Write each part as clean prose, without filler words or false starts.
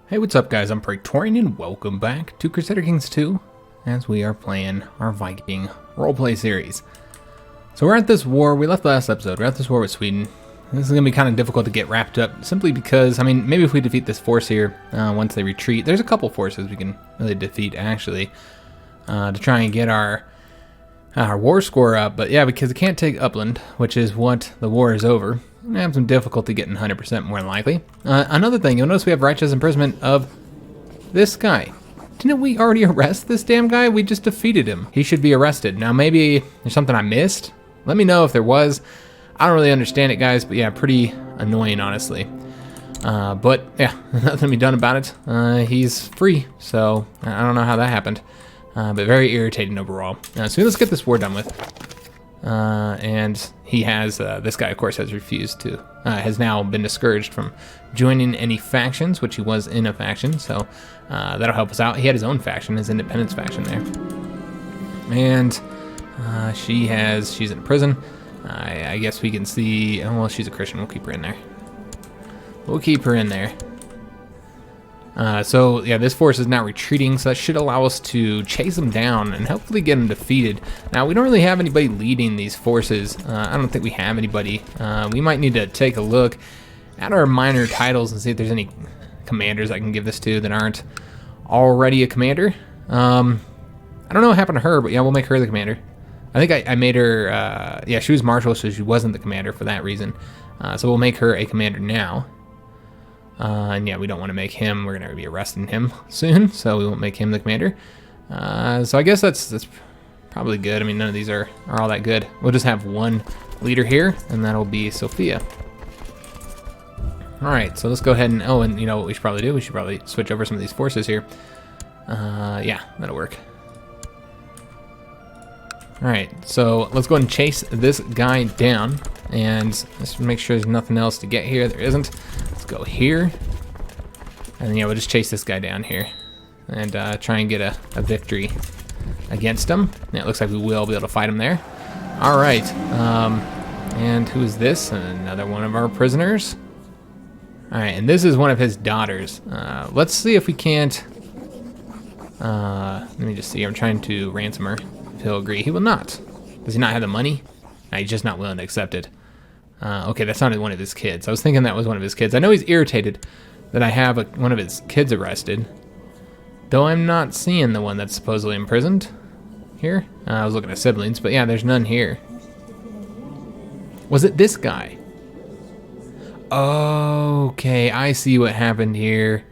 Hey, what's up guys? I'm Praetorian and welcome back to Crusader Kings II as we are playing our Viking roleplay series. So we're at this war, we left last episode, we're at this war with Sweden. This is going to be kind of difficult to get wrapped up simply because, I mean, maybe if we defeat this force here, once they retreat, there's a couple forces we can really defeat actually to try and get our war score up. But yeah, because it can't take Upland, which is what the war is over. We're going to have some difficulty getting 100% more than likely. Another thing, you'll notice we have righteous imprisonment of this guy. Didn't we already arrest this damn guy? We just defeated him. He should be arrested. Now maybe there's something I missed. Let me know if there was. I don't really understand it, guys, but yeah, pretty annoying, honestly. But yeah, nothing to be done about it. He's free, so I don't know how that happened. But very irritating overall. So let's get this war done with. And he has, this guy of course has refused to, has now been discouraged from joining any factions, which he was in a faction, so that'll help us out. He had his own faction, his independence faction there. And she's in prison. I guess we can see, oh well, she's a Christian, we'll keep her in there. We'll keep her in there. So yeah, this force is now retreating, so that should allow us to chase them down and hopefully get them defeated. Now, we don't really have anybody leading these forces. I don't think we have anybody. We might need to take a look at our minor titles and see if there's any commanders I can give this to that aren't already a commander. I don't know what happened to her, but yeah, we'll make her the commander. I think I made her, yeah, she was marshal, so she wasn't the commander for that reason. So we'll make her a commander now. And yeah, we don't want to make him, we're going to be arresting him soon, so we won't make him the commander. So I guess that's probably good. I mean, none of these are all that good. We'll just have one leader here, and that'll be Sophia. Alright, so let's go ahead and, oh, and you know what we should probably do? We should probably switch over some of these forces here. Yeah, that'll work. Alright, so let's go ahead and chase this guy down, and let's make sure there's nothing else to get here. There isn't. Let's go here, and yeah, we'll just chase this guy down here, and try and get a victory against him. Yeah, it looks like we will be able to fight him there. Alright, and who is this? Another one of our prisoners. Alright, and this is one of his daughters. Let's see if we can't, let me just see, I'm trying to ransom her. If he'll agree. He will not. Does he not have the money? No, he's just not willing to accept it. Okay, that sounded one of his kids. I was thinking that was one of his kids. I know he's irritated that I have one of his kids arrested, though I'm not seeing the one that's supposedly imprisoned here. I was looking at siblings, but yeah, there's none here. Was it this guy? Okay, I see what happened here.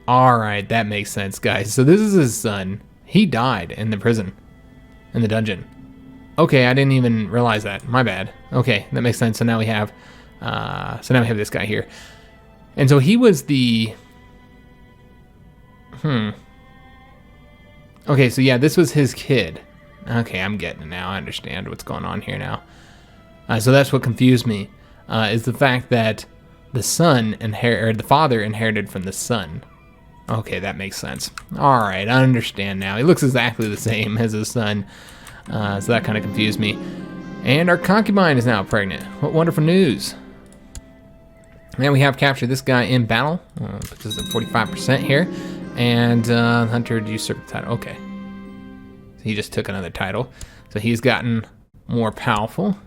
Alright, that makes sense, guys. So this is his son. He died in the prison. In the dungeon. Okay, I didn't even realize that. My bad. Okay, that makes sense. So now we have this guy here. And so he was the Okay, so yeah, this was his kid. Okay, I'm getting it now. I understand what's going on here now. So that's what confused me. Is the fact that the father inherited from the son. Okay, that makes sense. Alright, I understand now. He looks exactly the same as his son, so that kind of confused me. And our concubine is now pregnant. What wonderful news. And we have captured this guy in battle. Puts us at 45% here. And Hunter usurped the title. Okay. So he just took another title. So he's gotten more powerful.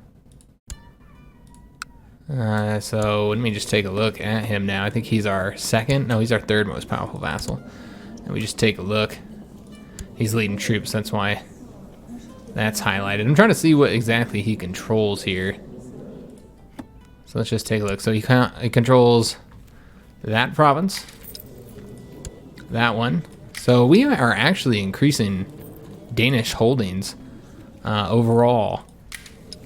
So let me just take a look at him now. I think he's our second. No, he's our third most powerful vassal. And we just take a look. He's leading troops. That's why that's highlighted. I'm trying to see what exactly he controls here. So let's just take a look. So he controls that province. That one. So we are actually increasing Danish holdings overall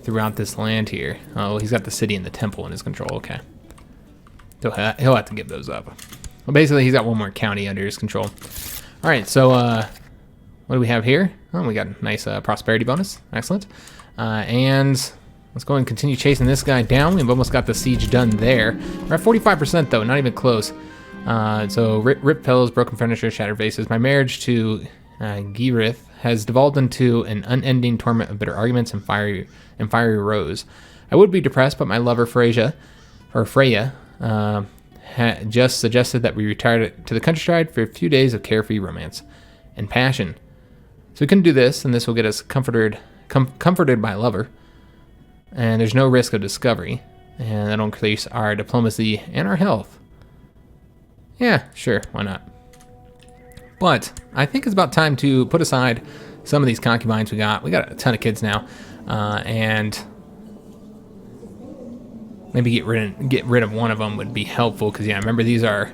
throughout this land here. Oh, he's got the city and the temple in his control. Okay. So he'll have to give those up. Well, basically, he's got one more county under his control. All right, so what do we have here? Oh, we got a nice prosperity bonus. Excellent. And let's go and continue chasing this guy down. We've almost got the siege done there. We're at 45% though, not even close. So ripped pillows, broken furniture, shattered vases. My marriage to Girith has devolved into an unending torment of bitter arguments and fiery rows. I would be depressed, but my lover Freya just suggested that we retire to the countryside for a few days of carefree romance and passion. So we can do this, and this will get us comforted by a lover. And there's no risk of discovery. And that'll increase our diplomacy and our health. Yeah, sure, why not? But I think it's about time to put aside some of these concubines we got. We got a ton of kids now. And maybe get rid of one of them would be helpful, because yeah, remember these are,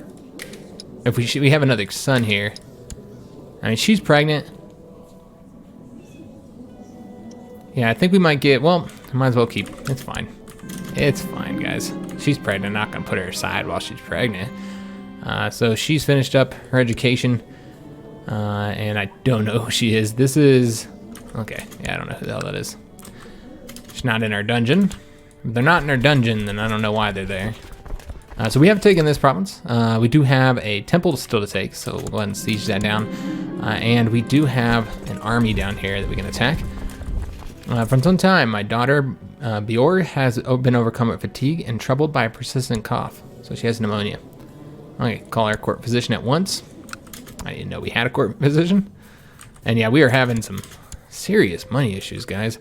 if we have another son here. I mean, she's pregnant. Yeah, I think we might get, well, might as well keep, it's fine. It's fine, guys. She's pregnant, not gonna put her aside while she's pregnant. So she's finished up her education, and I don't know who she is. This is, okay, yeah, I don't know who the hell that is. She's not in our dungeon. If they're not in our dungeon, then I don't know why they're there. So we have taken this province. We do have a temple still to take, so we'll go ahead and siege that down. And we do have an army down here that we can attack. From some time, my daughter Bior has been overcome with fatigue and troubled by a persistent cough, so she has pneumonia. Okay, call our court physician at once. I didn't know we had a court physician. And yeah, we are having some serious money issues, guys.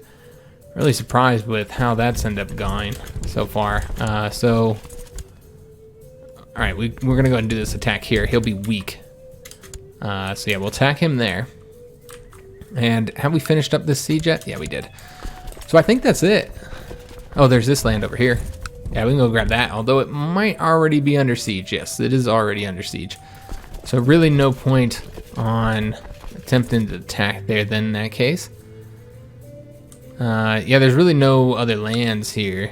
Really surprised with how that's ended up going so far. All right, we're gonna go ahead and do this attack here. He'll be weak. So yeah, we'll attack him there. And have we finished up this siege yet? Yeah, we did. So I think that's it. Oh, there's this land over here. Yeah, we can go grab that, although it might already be under siege. Yes, it is already under siege. So really no point on attempting to attack there then in that case. Yeah, there's really no other lands here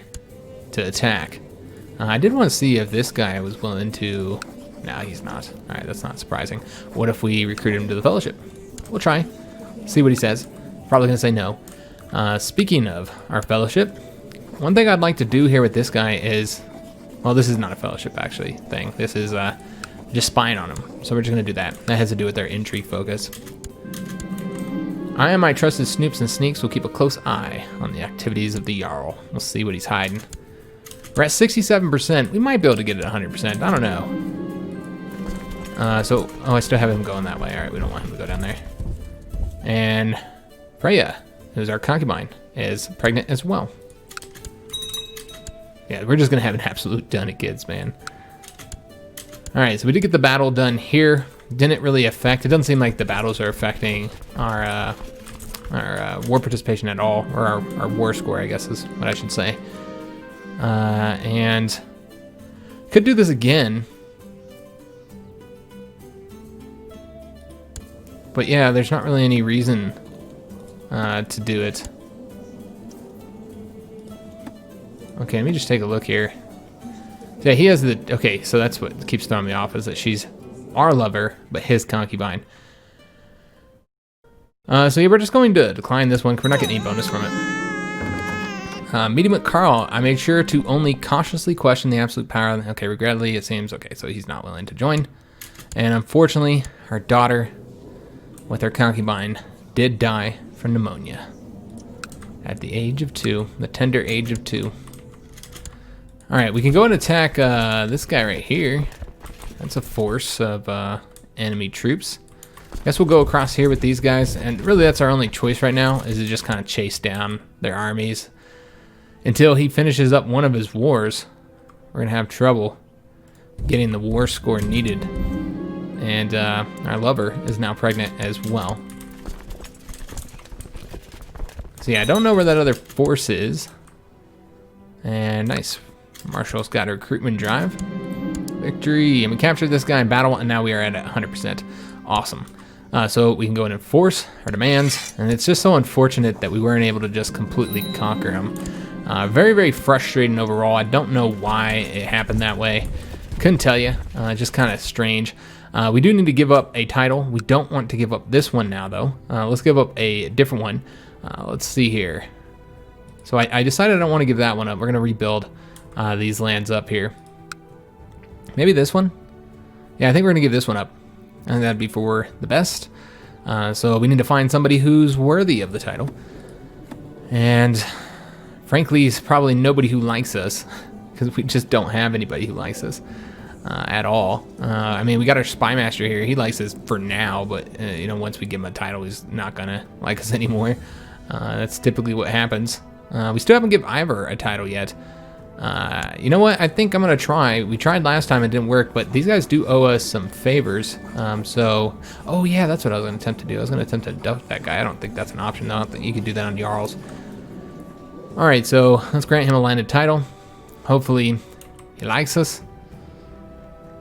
to attack. I did want to see if this guy was willing to... No, he's not. All right, that's not surprising. What if we recruit him to the Fellowship? We'll try. See what he says. Probably going to say no. Speaking of our Fellowship, one thing I'd like to do here with this guy is... Well, this is not a Fellowship, actually, thing. This is just spying on him. So we're just going to do that. That has to do with our intrigue focus. I and my trusted snoops and sneaks will keep a close eye on the activities of the Jarl. We'll see what he's hiding. We're at 67%. We might be able to get it 100%. I don't know. Oh, I still have him going that way. All right, we don't want him to go down there. And Freya, who's our concubine, is pregnant as well. Yeah, we're just going to have an absolute ton of kids, man. All right, so we did get the battle done here. Didn't really affect, it doesn't seem like the battles are affecting our war participation at all, or our war score, I guess is what I should say. And could do this again. But yeah, there's not really any reason to do it. Okay, let me just take a look here. Yeah, he has the, okay, so that's what keeps throwing me off, is that she's our lover, but his concubine. So yeah, we're just going to decline this one, because we're not getting any bonus from it. Meeting with Carl, I made sure to only cautiously question the absolute power. Okay, regrettably, it seems, okay, so he's not willing to join. And unfortunately, our daughter, with her concubine, did die from pneumonia. At the age of 2, the tender age of 2. All right, we can go and attack this guy right here. That's a force of enemy troops. Guess we'll go across here with these guys, and really that's our only choice right now, is to just kind of chase down their armies until he finishes up one of his wars. We're gonna have trouble getting the war score needed. And our lover is now pregnant as well. So yeah, I don't know where that other force is. And nice. Marshall's got a recruitment drive. Victory. And we captured this guy in battle, and now we are at 100%. Awesome. So we can go and enforce our demands. And it's just so unfortunate that we weren't able to just completely conquer him. Very, very frustrating overall. I don't know why it happened that way. Couldn't tell you. Just kind of strange. We do need to give up a title. We don't want to give up this one now, though. Let's give up a different one. Let's see here. So I decided I don't want to give that one up. We're going to rebuild these lands up here. Maybe this one? Yeah, I think we're going to give this one up. And that'd be for the best. So we need to find somebody who's worthy of the title. And frankly, it's probably nobody who likes us, because we just don't have anybody who likes us. at all. I mean, we got our spy master here. He likes us for now, but you know, once we give him a title, he's not gonna like us anymore. That's typically what happens. We still haven't given Ivor a title yet. You know what? I think I'm gonna try. We tried last time, it didn't work, but these guys do owe us some favors. Oh yeah, that's what I was gonna attempt to do. I was gonna attempt to duck that guy. I don't think that's an option though. I don't think you can do that on Jarls. All right, so let's grant him a landed title. Hopefully he likes us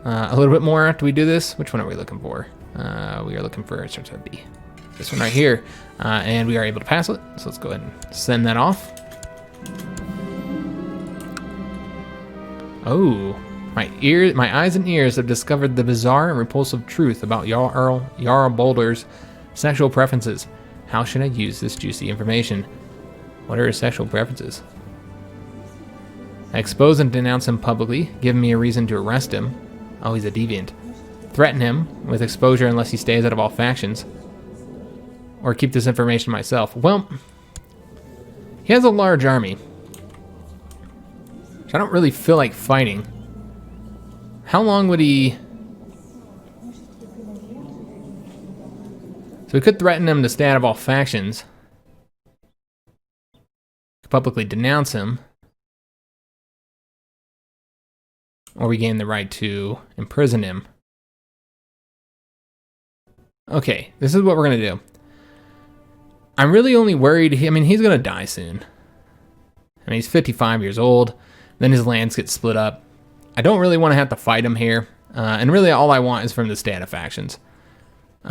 a little bit more after we do this. Which one are we looking for? We are looking for, it starts with B. This one right here. And we are able to pass it. So let's go ahead and send that off. Oh, my eyes and ears have discovered the bizarre and repulsive truth about Jarl Boulder's sexual preferences. How should I use this juicy information? What are his sexual preferences? Expose and denounce him publicly, give me a reason to arrest him. Oh, he's a deviant. Threaten him with exposure unless he stays out of all factions. Or keep this information to myself. Well, he has a large army, which I don't really feel like fighting. How long would he... So we could threaten him to stay out of all factions. Publicly denounce him. Or we gain the right to imprison him. Okay, this is what we're going to do. I'm really only worried, I mean, he's going to die soon. I mean, he's 55 years old. Then his lands get split up. I don't really want to have to fight him here. And really all I want is for him to stay out of factions.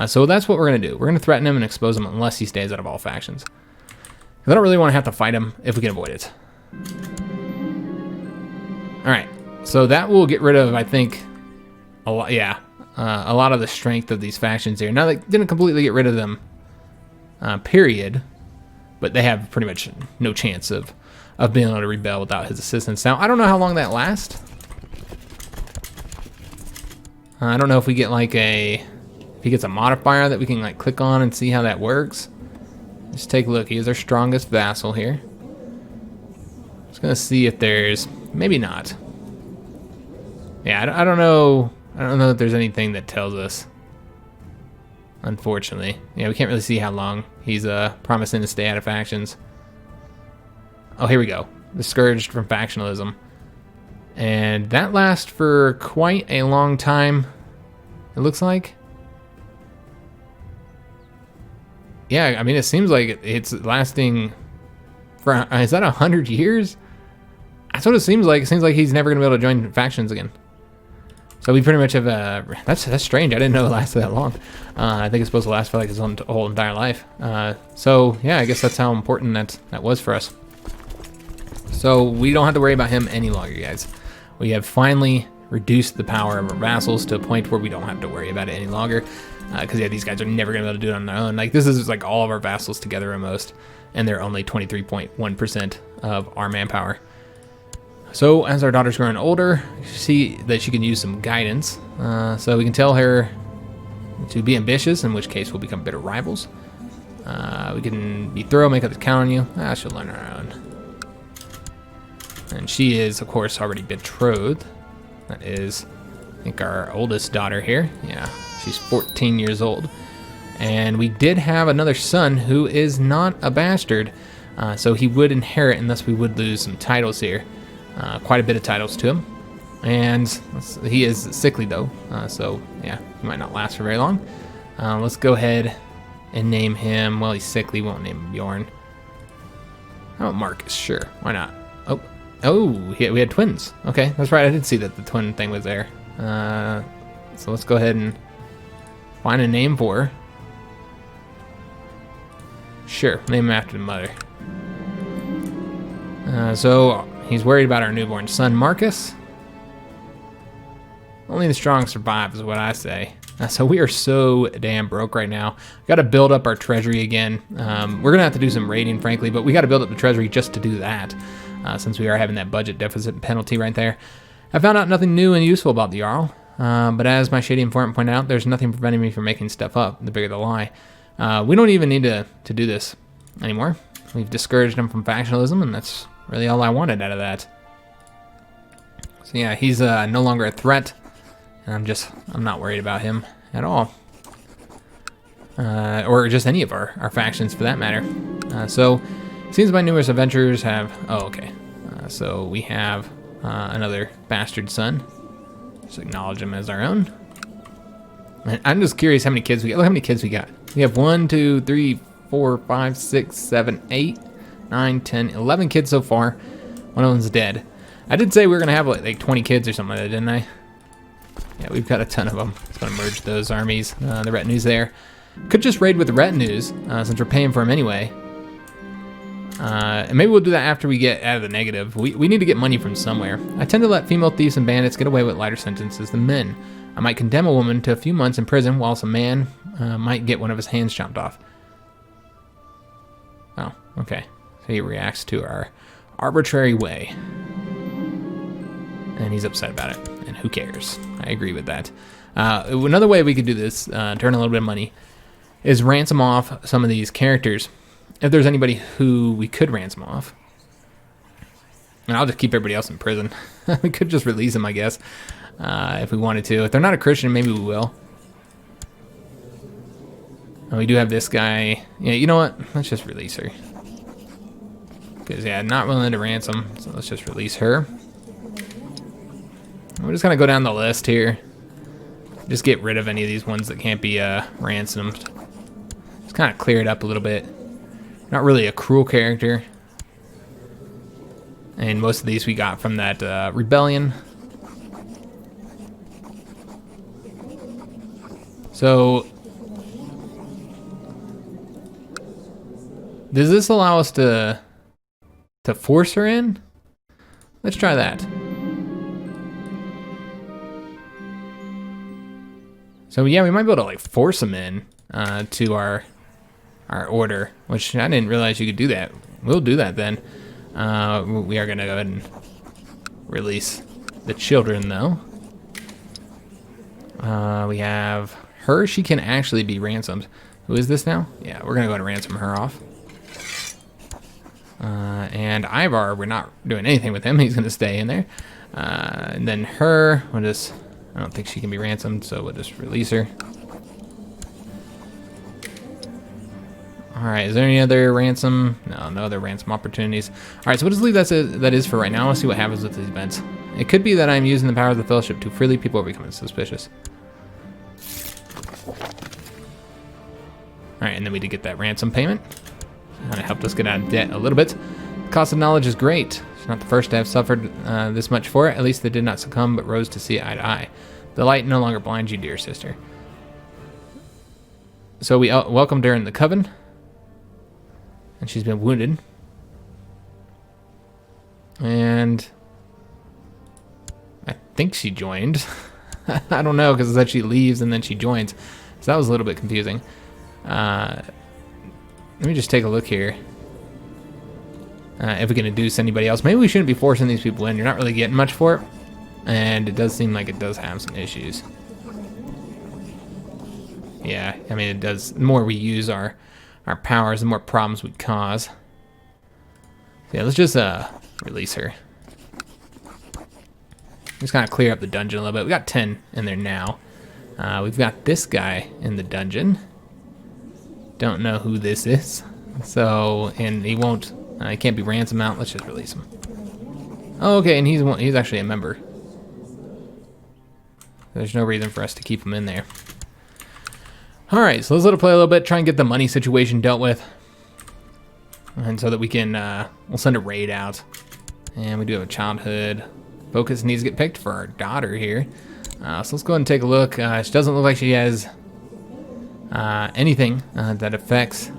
So that's what we're going to do. We're going to threaten him and expose him unless he stays out of all factions. I don't really want to have to fight him if we can avoid it. Alright, so that will get rid of, I think, a lot, a lot of the strength of these factions here. Now, they didn't completely get rid of them, period, but they have pretty much no chance of being able to rebel without his assistance. Now, I don't know how long that lasts. I don't know if we get like if he gets a modifier that we can like click on and see how that works. Just take a look. He is our strongest vassal here. Just gonna see if there's, maybe not. Yeah, I don't know. I don't know if there's anything that tells us. Unfortunately, yeah, we can't really see how long he's promising to stay out of factions. Oh, here we go. Discouraged from factionalism, and that lasts for quite a long time. It looks like. Yeah, I mean, it seems like it's lasting for, is that 100 years? That's what it seems like. It seems like he's never going to be able to join factions again. So we pretty much have, that's strange. I didn't know it lasted that long. I think it's supposed to last for like his whole entire life. So yeah, I guess that's how important that was for us. So we don't have to worry about him any longer, guys. We have finally reduced the power of our vassals to a point where we don't have to worry about it any longer. Because yeah, these guys are never going to be able to do it on their own. Like, this is like all of our vassals together almost, and they're only 23.1% of our manpower. So as our daughter's growing older, see that she can use some guidance. So we can tell her to be ambitious, in which case we'll become bitter rivals. We can be thorough, make others count on you. She'll learn on her own. And she is, of course, already betrothed. That is, I think, our oldest daughter here. Yeah. She's 14 years old. And we did have another son who is not a bastard. So he would inherit, and thus we would lose some titles here. Quite a bit of titles to him. And he is sickly though. So yeah, he might not last for very long. Let's go ahead and name him, well, he's sickly, won't name him Bjorn. How about Marcus? Sure, why not? Oh, we had twins. Okay, that's right, I did see that the twin thing was there. So let's go ahead and find a name for her. Sure, name him after the mother. So he's worried about our newborn son, Marcus. Only the strong survive is what I say. So we are so damn broke right now. Got to build up our treasury again. We're gonna have to do some raiding, frankly, but we got to build up the treasury just to do that, since we are having that budget deficit penalty right there. I found out nothing new and useful about the Jarl, but as my shady informant pointed out, there's nothing preventing me from making stuff up, the bigger the lie. We don't even need to do this anymore. We've discouraged him from factionalism, and that's really all I wanted out of that. So yeah, he's no longer a threat. And I'm not worried about him at all. Or just any of our factions for that matter. So, it seems my numerous adventurers have... Oh, okay. So we have another bastard son. Just acknowledge him as our own. And I'm just curious how many kids we got. Look how many kids we got. We have 1, 2, 3, 4, 5, 6, 7, 8, 9, 10, 11 kids so far. One of them's dead. I did say we were going to have like 20 kids or something like that, didn't I? Yeah, we've got a ton of them. It's going to merge those armies. The retinue's there. Could just raid with the retinues, since we're paying for them anyway. And maybe we'll do that after we get out of the negative. We need to get money from somewhere. I tend to let female thieves and bandits get away with lighter sentences than men. I might condemn a woman to a few months in prison, whilst a man might get one of his hands chopped off. Oh, okay. So he reacts to our arbitrary way. And he's upset about it. And who cares? I agree with that. Another way we could do this, turn a little bit of money, is ransom off some of these characters. If there's anybody who we could ransom off. And I'll just keep everybody else in prison. We could just release them, I guess, if we wanted to. If they're not a Christian, maybe we will. And we do have this guy. Yeah, you know what? Let's just release her. Because, yeah, not willing to ransom, so let's just release her. We're just going to go down the list here. Just get rid of any of these ones that can't be ransomed. Just kind of clear it up a little bit. Not really a cruel character. And most of these we got from that rebellion. So, does this allow us to force her in? Let's try that. So yeah, we might be able to like force them in to our order, which I didn't realize you could do that. We'll do that then. We are gonna go ahead and release the children though. We have her. She can actually be ransomed. Who is this now? Yeah, we're gonna go ahead and ransom her off. And Ivar, we're not doing anything with him. He's gonna stay in there. And then her, we'll just, I don't think she can be ransomed, so we'll just release her. Alright, is there any other ransom? No, no other ransom opportunities. Alright, so we'll just leave that is for right now. I want to see what happens with these events. It could be that I'm using the power of the fellowship too freely. People are becoming suspicious. Alright, and then we did get that ransom payment. Kind of helped us get out of debt a little bit. The cost of knowledge is great. She's not the first to have suffered this much for it. At least they did not succumb, but rose to see eye to eye. The light no longer blinds you, dear sister. So we welcomed her in the coven. And she's been wounded. And I think she joined. I don't know, because it said she leaves and then she joins. So that was a little bit confusing. Let me just take a look here. If we can induce anybody else. Maybe we shouldn't be forcing these people in. You're not really getting much for it. And it does seem like it does have some issues. Yeah, I mean, it does. The more we use our powers, the more problems we cause. So yeah, let's just release her. Just kind of clear up the dungeon a little bit. We got 10 in there now. We've got this guy in the dungeon. Don't know who this is. So, and he won't, he can't be ransomed out. Let's just release him. Oh, okay, and he's actually a member. There's no reason for us to keep him in there. Alright, so let's let it play a little bit, try and get the money situation dealt with. And so that we can, we'll send a raid out. And we do have a childhood focus needs to get picked for our daughter here. So let's go ahead and take a look. She doesn't look like she has anything that affects...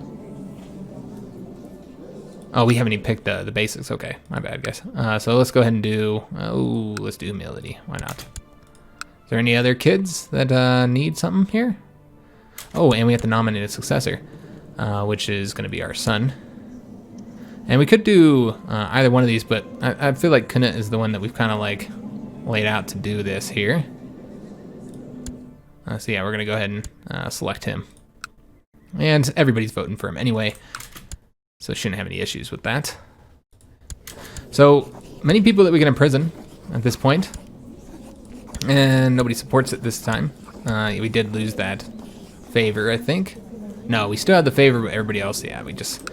Oh, we haven't even picked the basics. Okay, my bad, guys. So let's go ahead and do... Oh, let's do humility. Why not? Is there any other kids that need something here? Oh, and we have to nominate a successor, which is going to be our son. And we could do either one of these, but I feel like Canute is the one that we've kind of like laid out to do this here. So yeah, we're going to go ahead and select him. And everybody's voting for him anyway, so shouldn't have any issues with that. So many people that we can imprison at this point. And nobody supports it this time. We did lose that favor, I think. No, we still have the favor, but everybody else, yeah, we just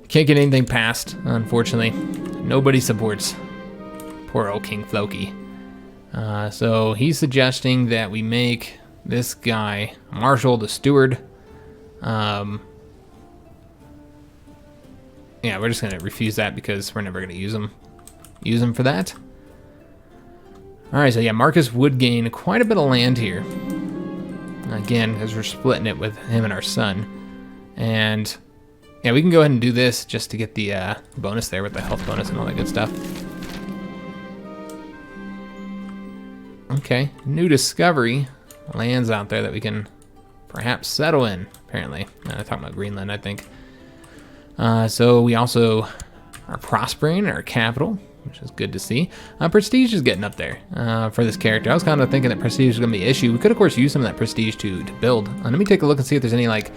can't get anything passed, unfortunately. Nobody supports poor old King Floki. So he's suggesting that we make this guy Marshal the Steward. Yeah, we're just gonna refuse that because we're never gonna use him for that. All right, so yeah, Marcus would gain quite a bit of land here. Again, because we're splitting it with him and our son. And yeah, we can go ahead and do this just to get the bonus there with the health bonus and all that good stuff. Okay, new discovery. Lands out there that we can perhaps settle in, apparently. I'm talking about Greenland, I think. So we also are prospering in our capital, which is good to see. Prestige is getting up there for this character. I was kind of thinking that prestige was going to be an issue. We could, of course, use some of that prestige to build. Let me take a look and see if there's any like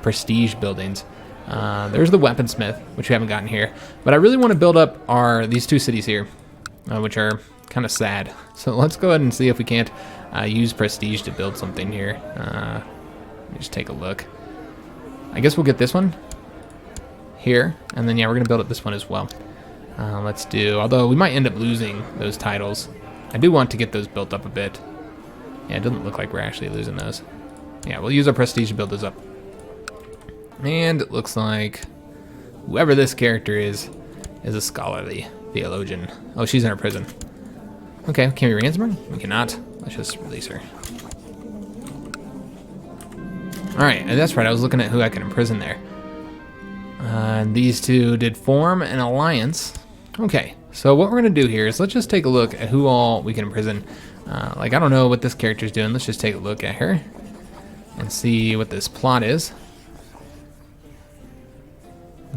prestige buildings. There's the weaponsmith, which we haven't gotten here. But I really want to build up these two cities here, which are kind of sad. So let's go ahead and see if we can't use prestige to build something here. Let me just take a look. I guess we'll get this one here, and then yeah, we're gonna build up this one as well. Let's do, although we might end up losing those titles. I do want to get those built up a bit. Yeah, it doesn't look like we're actually losing those. Yeah, we'll use our prestige to build those up. And it looks like whoever this character is a scholarly theologian. Oh, she's in our prison. Okay, can we ransom her? We cannot. Let's just release her. Alright, that's right, I was looking at who I can imprison there. These two did form an alliance. Okay, so what we're going to do here is let's just take a look at who all we can imprison. Like, I don't know what this character's doing. Let's just take a look at her and see what this plot is.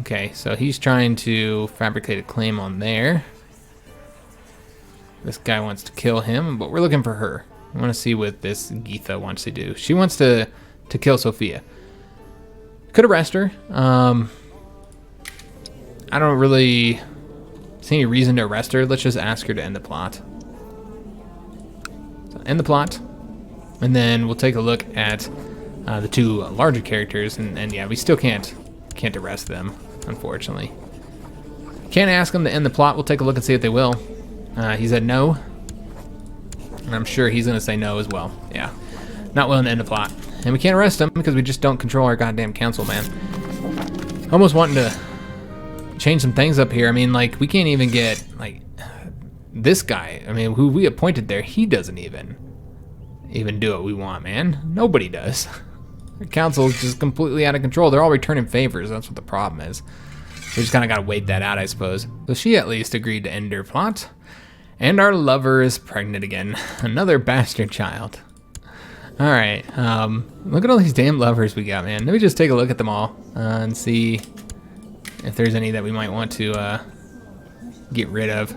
Okay, so he's trying to fabricate a claim on there. This guy wants to kill him, but we're looking for her. I want to see what this Geetha wants to do. She wants to kill Sophia. Could arrest her. I don't really see any reason to arrest her. Let's just ask her to end the plot. So end the plot, and then we'll take a look at the two larger characters, and yeah, we still can't arrest them, unfortunately. Can't ask them to end the plot. We'll take a look and see if they will. He said no, and I'm sure he's gonna say no as well. Yeah, not willing to end the plot, and we can't arrest him because we just don't control our goddamn council, man. Almost wanting to change some things up here. I mean, like, we can't even get, like, this guy, I mean, who we appointed there, he doesn't even do what we want, man. Nobody does. Our council is just completely out of control. They're all returning favors. That's what the problem is. We just kind of got to wait that out, I suppose. So she at least agreed to end her plot. And our lover is pregnant again. Another bastard child. All right. Look at all these damn lovers we got, man. Let me just take a look at them all and see if there's any that we might want to get rid of.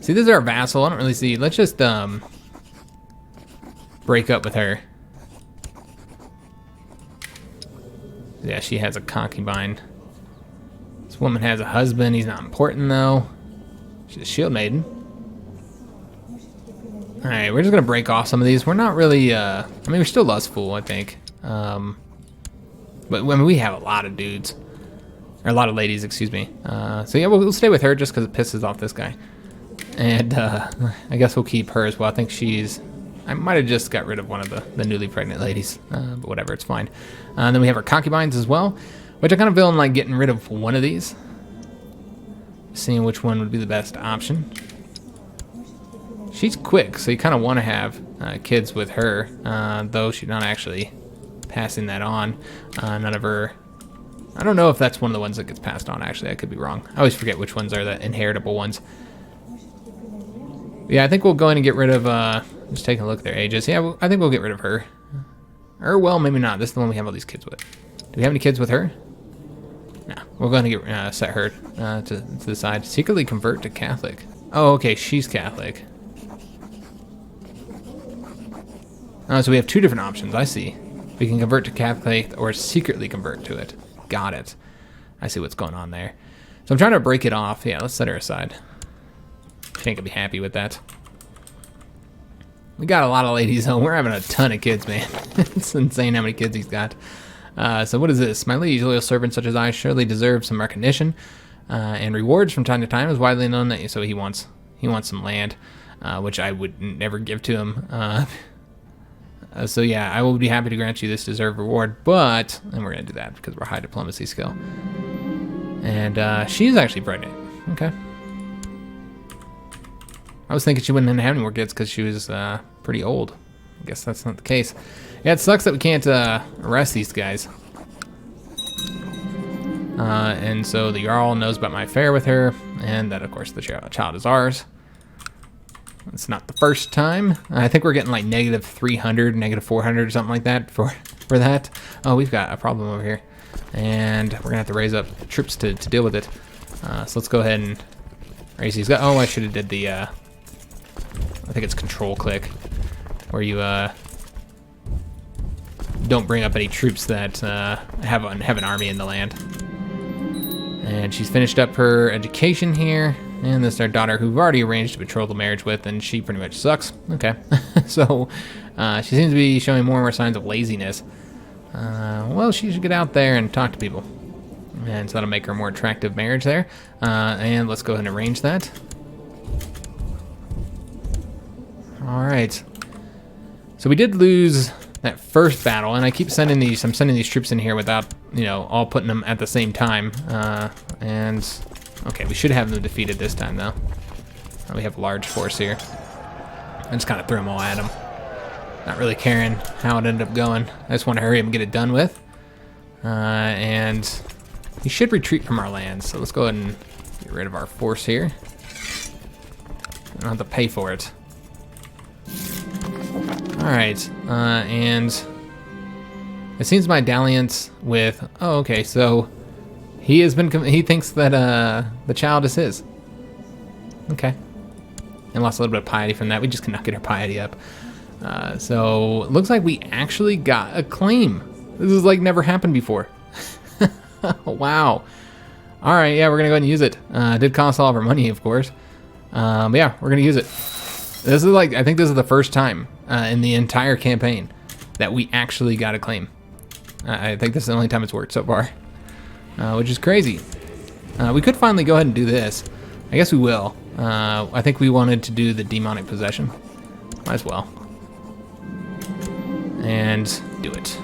See, this is our vassal. I don't really see. Let's just break up with her. Yeah, she has a concubine. This woman has a husband. He's not important, though. She's a shield maiden. All right, we're just going to break off some of these. We're not really, I mean, we're still lustful, I think. But I mean, we have a lot of dudes. Or a lot of ladies, excuse me. So yeah, we'll stay with her just because it pisses off this guy. And I guess we'll keep her as well. I think I might have just got rid of one of the newly pregnant ladies. But whatever, it's fine. And then we have our concubines as well, which I kind of feel like getting rid of one of these. Seeing which one would be the best option. She's quick, so you kind of want to have kids with her, though she's not actually passing that on. None of her... I don't know if that's one of the ones that gets passed on, actually. I could be wrong. I always forget which ones are the inheritable ones. Yeah, I think we'll go in and get rid of... just taking a look at their ages. Yeah, I think we'll get rid of her. Or, well, maybe not. This is the one we have all these kids with. Do we have any kids with her? No. We're going to get set her to the side. Secretly convert to Catholic. Oh, okay. She's Catholic. Oh, so we have two different options. I see. We can convert to Catholic or secretly convert to it. Got it. I see what's going on there. So I'm trying to break it off. Yeah, let's set her aside. She ain't gonna be happy with that. We got a lot of ladies home. We're having a ton of kids, man. It's insane how many kids he's got. So what is this? My liege, loyal servants such as I surely deserve some recognition and rewards from time to time. Is widely known that so he wants some land, which I would never give to him. So yeah, I will be happy to grant you this deserved reward, but and we're gonna do that because we're high diplomacy skill. And she's actually pregnant. Okay. I was thinking she wouldn't have any more kids because she was pretty old. I guess that's not the case. Yeah, it sucks that we can't arrest these guys. And so the Jarl knows about my affair with her, and that, of course, the child is ours. It's not the first time. I think we're getting like negative 300, negative 400, or something like that for that. Oh, we've got a problem over here. And we're going to have to raise up troops to deal with it. So let's go ahead and raise these guys. Oh, I should have did the, I think it's control click, where you don't bring up any troops that have an army in the land. And she's finished up her education here. And this is our daughter who we've already arranged a betrothal marriage with, and she pretty much sucks. Okay. So she seems to be showing more and more signs of laziness. Well, she should get out there and talk to people. And so that'll make her a more attractive marriage there. And let's go ahead and arrange that. All right. So we did lose that first battle, and I keep sending these. I'm sending these troops in here without, you know, all putting them at the same time. And okay, we should have them defeated this time, though. We have a large force here. I just kind of threw them all at them. Not really caring how it ended up going. I just want to hurry up and get it done with. And he should retreat from our lands. So let's go ahead and get rid of our force here. I don't have to pay for it. All right, and it seems my dalliance with. Oh, okay. So he has been. He thinks that the child is his. Okay. And lost a little bit of piety from that. We just cannot get our piety up. So it looks like we actually got a claim. This is like never happened before. Wow. All right, yeah, we're gonna go ahead and use it. It did cost all of our money, of course. But yeah, we're gonna use it. This is like, I think this is the first time in the entire campaign that we actually got a claim. I think this is the only time it's worked so far, which is crazy. We could finally go ahead and do this. I guess we will. I think we wanted to do the demonic possession. Might as well. And do it.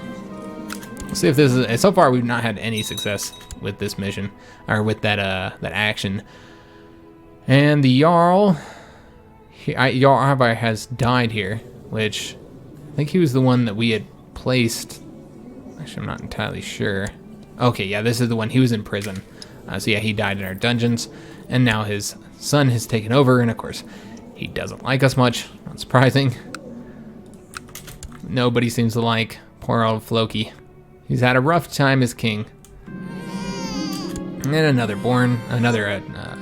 Let's see if this is, so far we've not had any success with this mission, or with that that action. And the Jarl, Jarl has died here, which I think he was the one that we had placed. Actually, I'm not entirely sure. Okay, yeah, this is the one. He was in prison. So yeah, he died in our dungeons, and now his son has taken over, and of course, he doesn't like us much. Not surprising. Nobody seems to like poor old Floki. He's had a rough time as king. And another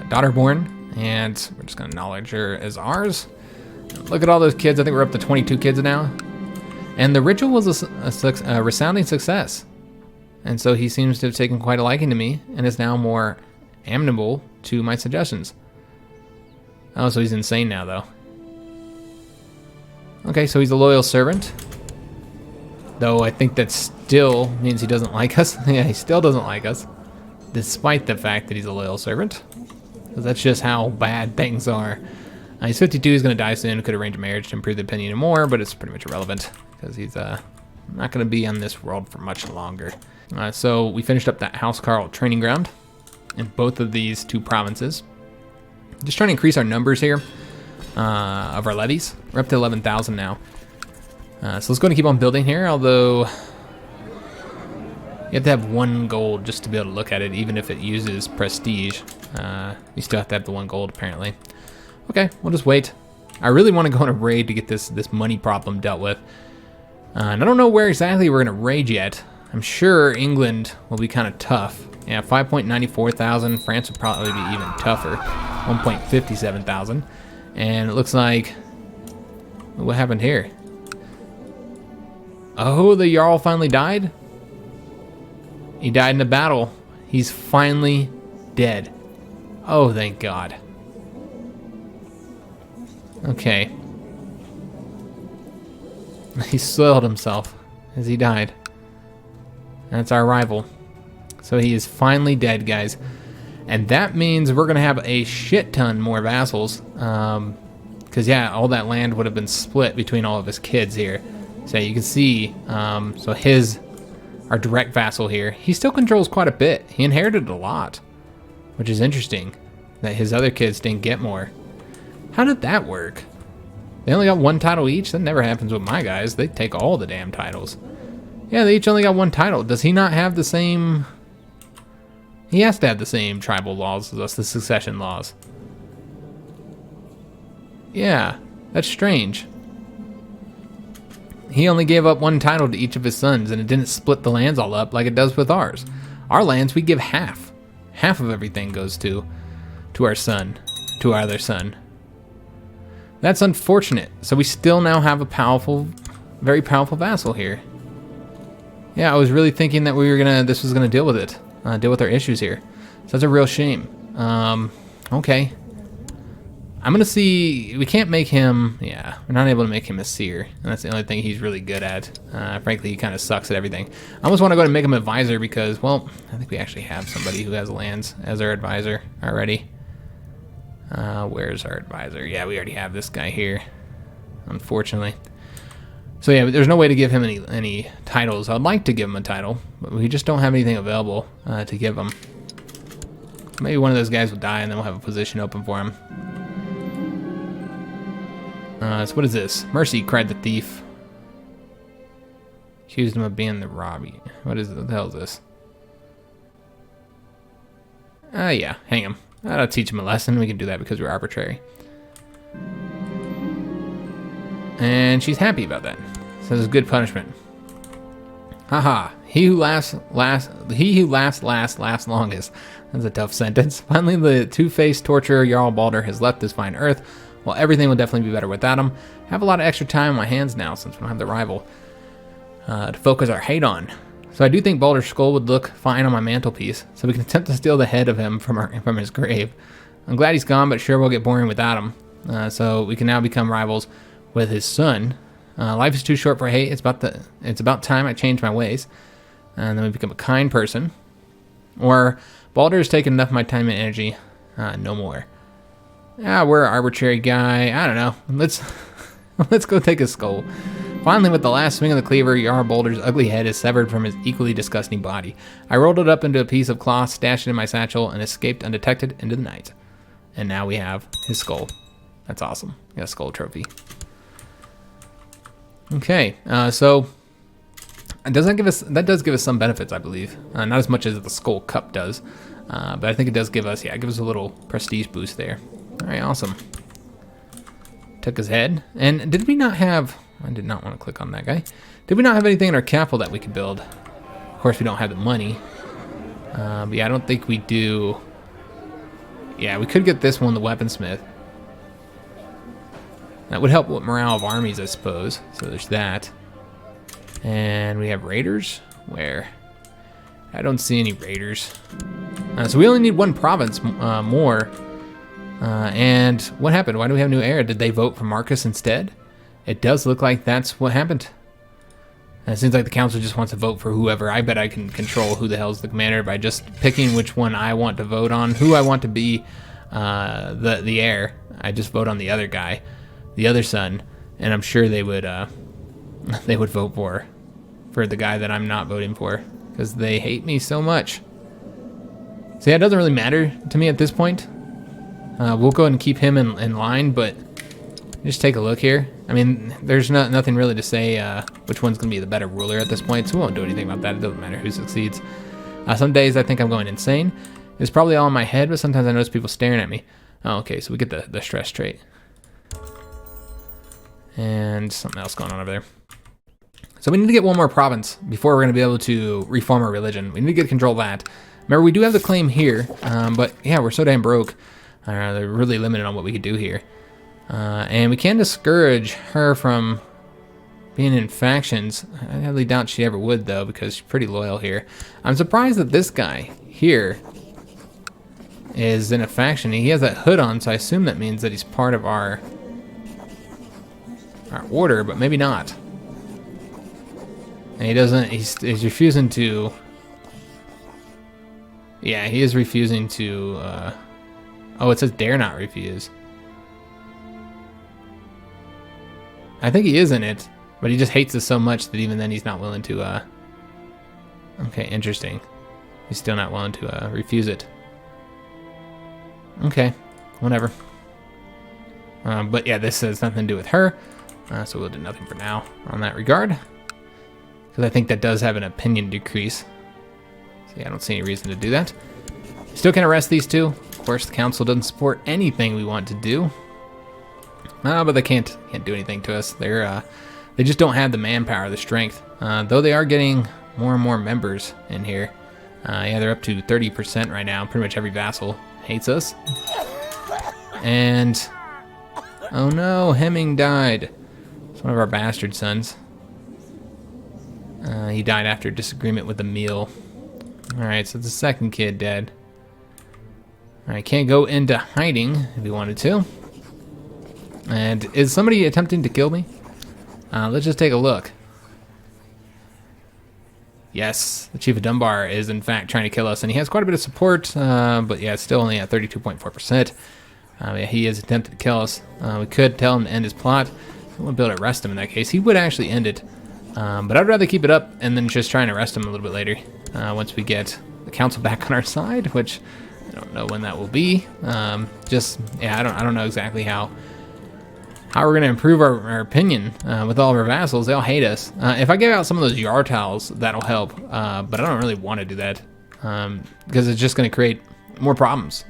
daughter born, and we're just gonna acknowledge her as ours. Look at all those kids. I think we're up to 22 kids now. And the ritual was a resounding success. And so he seems to have taken quite a liking to me and is now more amenable to my suggestions. Oh, so he's insane now, though. Okay, so he's a loyal servant. Though I think that still means he doesn't like us. Yeah, he still doesn't like us, despite the fact that he's a loyal servant. Because that's just how bad things are. He's 52, he's going to die soon. Could arrange a marriage to improve the opinion more, but it's pretty much irrelevant because he's not going to be on this world for much longer. So we finished up that Housecarl training ground in both of these two provinces. Just trying to increase our numbers here of our levies. We're up to 11,000 now. So let's go ahead and keep on building here, although you have to have 1 gold just to be able to look at it, even if it uses prestige. You still have to have the 1 gold, apparently. Okay, we'll just wait. I really want to go on a raid to get this money problem dealt with. And I don't know where exactly we're going to raid yet. I'm sure England will be kind of tough. Yeah, 5.94 thousand. France would probably be even tougher. 1.57 thousand. And it looks like... What happened here? Oh, the Jarl finally died? He died in a battle. He's finally dead. Oh, thank God. Okay. He soiled himself as he died. That's our rival. So he is finally dead, guys. And that means we're going to have a shit ton more vassals. Because, yeah, all that land would have been split between all of his kids here. So you can see, so our direct vassal here, he still controls quite a bit. He inherited a lot, which is interesting that his other kids didn't get more. How did that work? They only got one title each? That never happens with my guys. They take all the damn titles. Yeah, they each only got one title. Does he not have the same... He has to have the same tribal laws as us, the succession laws. Yeah, that's strange. He only gave up one title to each of his sons, and it didn't split the lands all up like it does with ours. Our lands, we give half. Half of everything goes to our son, to our other son. That's unfortunate. So we still now have a powerful, very powerful vassal here. Yeah, I was really thinking that this was gonna deal with it, deal with our issues here. So that's a real shame. Okay. I'm gonna see, we can't make him, yeah, we're not able to make him a seer. And that's the only thing he's really good at. Frankly, he kind of sucks at everything. I almost want to go and make him advisor because, well, I think we actually have somebody who has lands as our advisor already. Where's our advisor? Yeah, we already have this guy here, unfortunately. So yeah, there's no way to give him any titles. I'd like to give him a title, but we just don't have anything available to give him. Maybe one of those guys will die and then we'll have a position open for him. So what is this? Mercy, cried the thief. Accused him of being the Robbie. What the hell is this? Yeah, hang him. That'll teach him a lesson. We can do that because we're arbitrary. And she's happy about that. So this is good punishment. Haha. He who laughs last longest. That's a tough sentence. Finally, the two-faced torturer Jarl Balder has left this fine earth. Well, everything will definitely be better without him. I have a lot of extra time on my hands now since we don't have the rival to focus our hate on. So I do think Balder's skull would look fine on my mantelpiece, so we can attempt to steal the head of him from his grave. I'm glad he's gone, but sure will get boring without him. So we can now become rivals with his son. Life is too short for hate. It's about time I change my ways. And then we become a kind person. Or Balder has taken enough of my time and energy. No more. Yeah, we're an arbitrary guy. I don't know. Let's go take his skull. Finally, with the last swing of the cleaver, Jarl Balder's ugly head is severed from his equally disgusting body. I rolled it up into a piece of cloth, stashed it in my satchel, and escaped undetected into the night. And now we have his skull. That's awesome. We got a skull trophy. Okay, so that does give us some benefits, I believe. Not as much as the skull cup does, but I think it does give us, yeah, it gives us a little prestige boost there. All right, awesome. Took his head, and did we not have? I did not want to click on that guy. Did we not have anything in our capital that we could build? Of course, we don't have the money. But yeah, I don't think we do. Yeah, we could get this one, the weaponsmith. That would help with morale of armies, I suppose. So there's that. And we have raiders. Where? I don't see any raiders. So we only need one province more. And what happened? Why do we have a new heir? Did they vote for Marcus instead? It does look like that's what happened. And it seems like the council just wants to vote for whoever. I bet I can control who the hell's the commander by just picking which one I want to vote on, who I want to be the heir. I just vote on the other guy, the other son, and I'm sure they would vote for the guy that I'm not voting for because they hate me so much. So yeah, it doesn't really matter to me at this point. We'll go ahead and keep him in line, but just take a look here. I mean, there's nothing really to say which one's going to be the better ruler at this point, so we won't do anything about that. It doesn't matter who succeeds. Some days I think I'm going insane. It's probably all in my head, but sometimes I notice people staring at me. Oh, okay, so we get the stress trait. And something else going on over there. So we need to get one more province before we're going to be able to reform our religion. We need to get control of that. Remember, we do have the claim here, but yeah, we're so damn broke. They're really limited on what we could do here. And we can discourage her from being in factions. I highly doubt she ever would, though, because she's pretty loyal here. I'm surprised that this guy here is in a faction. He has that hood on, so I assume that means that he's part of our order, but maybe not. And he doesn't, he's refusing to, yeah, he is refusing to, oh, it says dare not refuse. I think he is in it, but he just hates us so much that even then he's not willing to, okay, interesting. He's still not willing to, refuse it. Okay, whatever. But yeah, this has nothing to do with her, so we'll do nothing for now on that regard. Because I think that does have an opinion decrease. So yeah, I don't see any reason to do that. Still can arrest these two. Of course, the council doesn't support anything we want to do. But they can't do anything to us. They just don't have the manpower, the strength. Though they are getting more and more members in here. Yeah, they're up to 30% right now. Pretty much every vassal hates us. And oh no, Hemming died. It's one of our bastard sons. He died after disagreement with Emil. Alright, so the second kid dead. Alright, can't go into hiding if he wanted to. And is somebody attempting to kill me? Let's just take a look. Yes, the Chief of Dunbar is in fact trying to kill us, and he has quite a bit of support, but yeah, it's still only at 32.4%. Yeah, he is attempting to kill us. We could tell him to end his plot. We'll be able to arrest him in that case. He would actually end it, but I'd rather keep it up and then just try and arrest him a little bit later, once we get the council back on our side, which I don't know when that will be. Just, yeah, I don't know exactly how we're going to improve our opinion with all of our vassals. They all hate us. If I give out some of those Yartals, that'll help, but I don't really want to do that because it's just going to create more problems.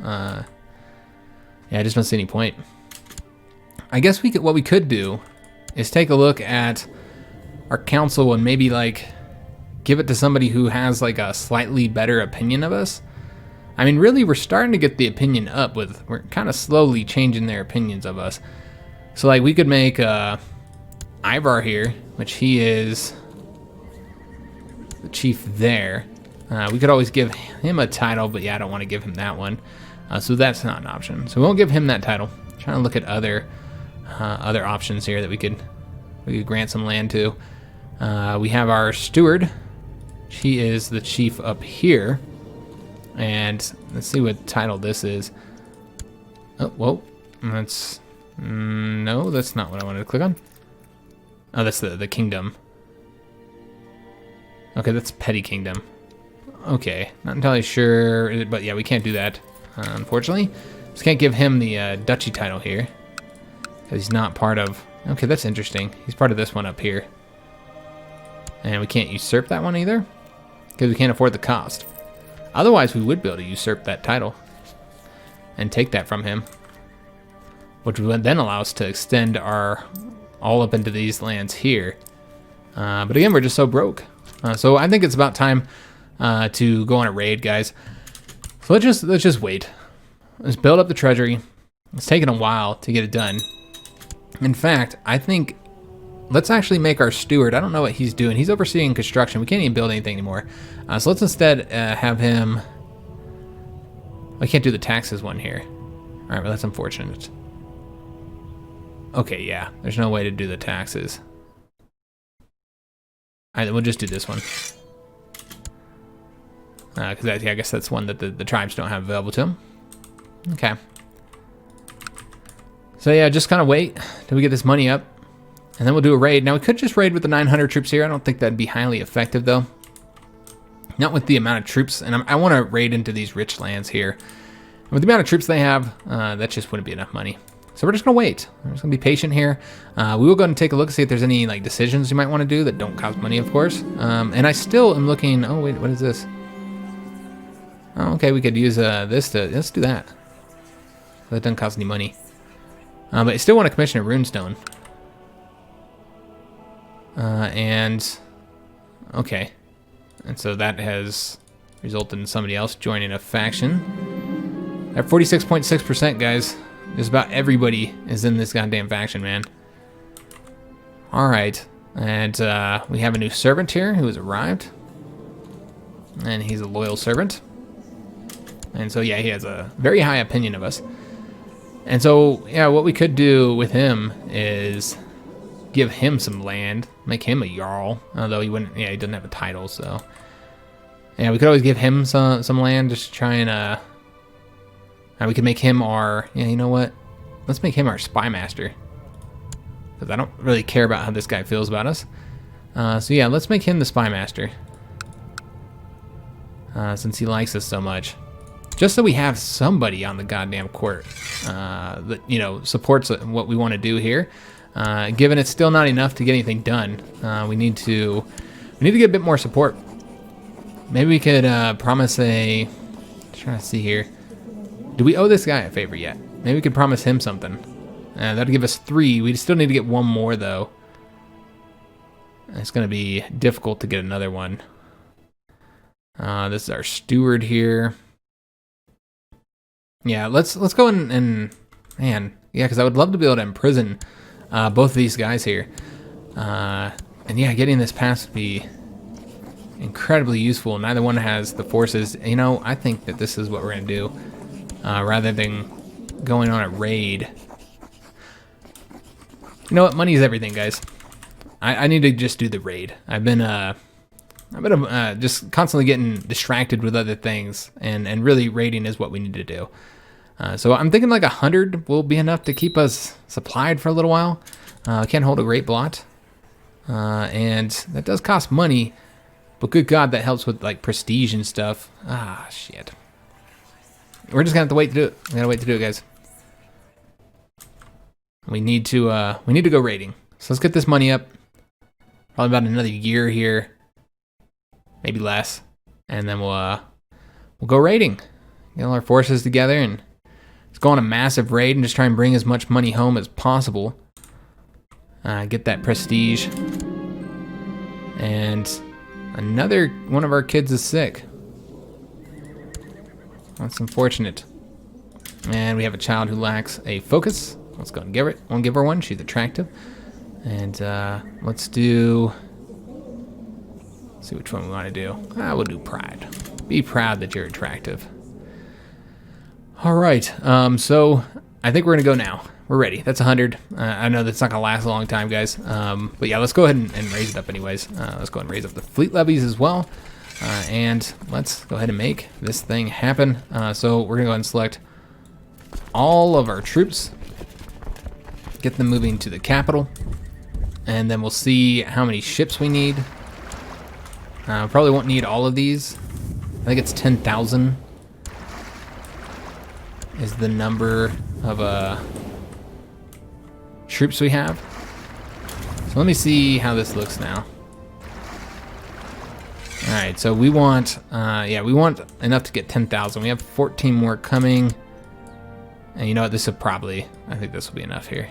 Yeah, I just don't see any point. I guess what we could do is take a look at our council and maybe like give it to somebody who has like a slightly better opinion of us. I mean, really, we're starting to get the opinion up we're kind of slowly changing their opinions of us. So like we could make Ivar here, which he is the chief there. We could always give him a title, but yeah, I don't want to give him that one. So that's not an option. So we won't give him that title. I'm trying to look at other options here that we could grant some land to. We have our steward. He is the chief up here. And let's see what title this is. Oh, whoa. That's... no, that's not what I wanted to click on. Oh, that's the kingdom. Okay, that's petty kingdom. Okay, not entirely sure, but yeah, we can't do that, unfortunately. Just can't give him the duchy title here, because he's not part of... Okay, that's interesting. He's part of this one up here. And we can't usurp that one either, because we can't afford the cost. Otherwise, we would be able to usurp that title and take that from him, which would then allow us to extend our all up into these lands here. But again, we're just so broke. So I think it's about time to go on a raid, guys. So let's just wait. Let's build up the treasury. It's taken a while to get it done. In fact, I think let's actually make our steward. I don't know what he's doing. He's overseeing construction. We can't even build anything anymore. So let's instead have him... I can't do the taxes one here. All right, well, that's unfortunate. Okay, yeah, there's no way to do the taxes. All right, we'll just do this one. Because I guess that's one that the tribes don't have available to them. Okay. So yeah, just kind of wait till we get this money up. And then we'll do a raid. Now, we could just raid with the 900 troops here. I don't think that'd be highly effective, though. Not with the amount of troops. And I want to raid into these rich lands here. And with the amount of troops they have, that just wouldn't be enough money. So we're just going to wait. We're just going to be patient here. We will go and take a look, see if there's any like decisions you might want to do that don't cost money, of course. And I still am looking... Oh, wait, what is this? Oh, okay, we could use this to... Let's do that. That doesn't cost any money. But I still want to commission a runestone. And... Okay. And so that has resulted in somebody else joining a faction. At 46.6%, guys. Just about everybody is in this goddamn faction, man. Alright. And we have a new servant here who has arrived. And he's a loyal servant. And so, yeah, he has a very high opinion of us. And so, yeah, what we could do with him is give him some land, make him a jarl. Although he wouldn't, yeah, he doesn't have a title, so yeah, we could always give him some land, just try and we could make him our, yeah, you know what? Let's make him our spy master, because I don't really care about how this guy feels about us. So yeah, let's make him the spy master, since he likes us so much. Just so we have somebody on the goddamn court that, you know, supports what we want to do here. Given it's still not enough to get anything done, we need to get a bit more support. Maybe we could promise a. Trying to see here. Do we owe this guy a favor yet? Maybe we could promise him something. That'll give us 3. We still need to get 1 more though. It's gonna be difficult to get another one. This is our steward here. Yeah, let's go and man, yeah, because I would love to be able to imprison both of these guys here. And yeah, getting this pass would be incredibly useful. Neither one has the forces. You know, I think that this is what we're gonna do, rather than going on a raid. You know what? Money is everything, guys. I need to just do the raid. I've been just constantly getting distracted with other things, and really raiding is what we need to do. So I'm thinking like 100 will be enough to keep us supplied for a little while. Can't hold a great blot, and that does cost money, but good God, that helps with like prestige and stuff. Ah, shit. We're just gonna have to wait to do it. We gotta wait to do it, guys. We need to go raiding. So let's get this money up. Probably about another year here, maybe less, and then we'll go raiding. Get all our forces together and let's go on a massive raid and just try and bring as much money home as possible. Get that prestige. And another one of our kids is sick. That's unfortunate. And we have a child who lacks a focus. Let's go and give it. We'll give her one. She's attractive. And let's see which one we want to do. We'll do pride. Be proud that you're attractive. All right. So I think we're gonna go now. We're ready. That's 100. I know that's not gonna last a long time, guys. But yeah, let's go ahead and raise it up anyways. Let's go ahead and raise up the fleet levies as well. And let's go ahead and make this thing happen. So we're gonna go ahead and select all of our troops. Get them moving to the capital. And then we'll see how many ships we need. Probably won't need all of these. I think it's 10,000 is the number of troops we have. So let me see how this looks now. All right, so we want, we want enough to get 10,000. We have 14 more coming. And you know what, this will probably, I think this will be enough here.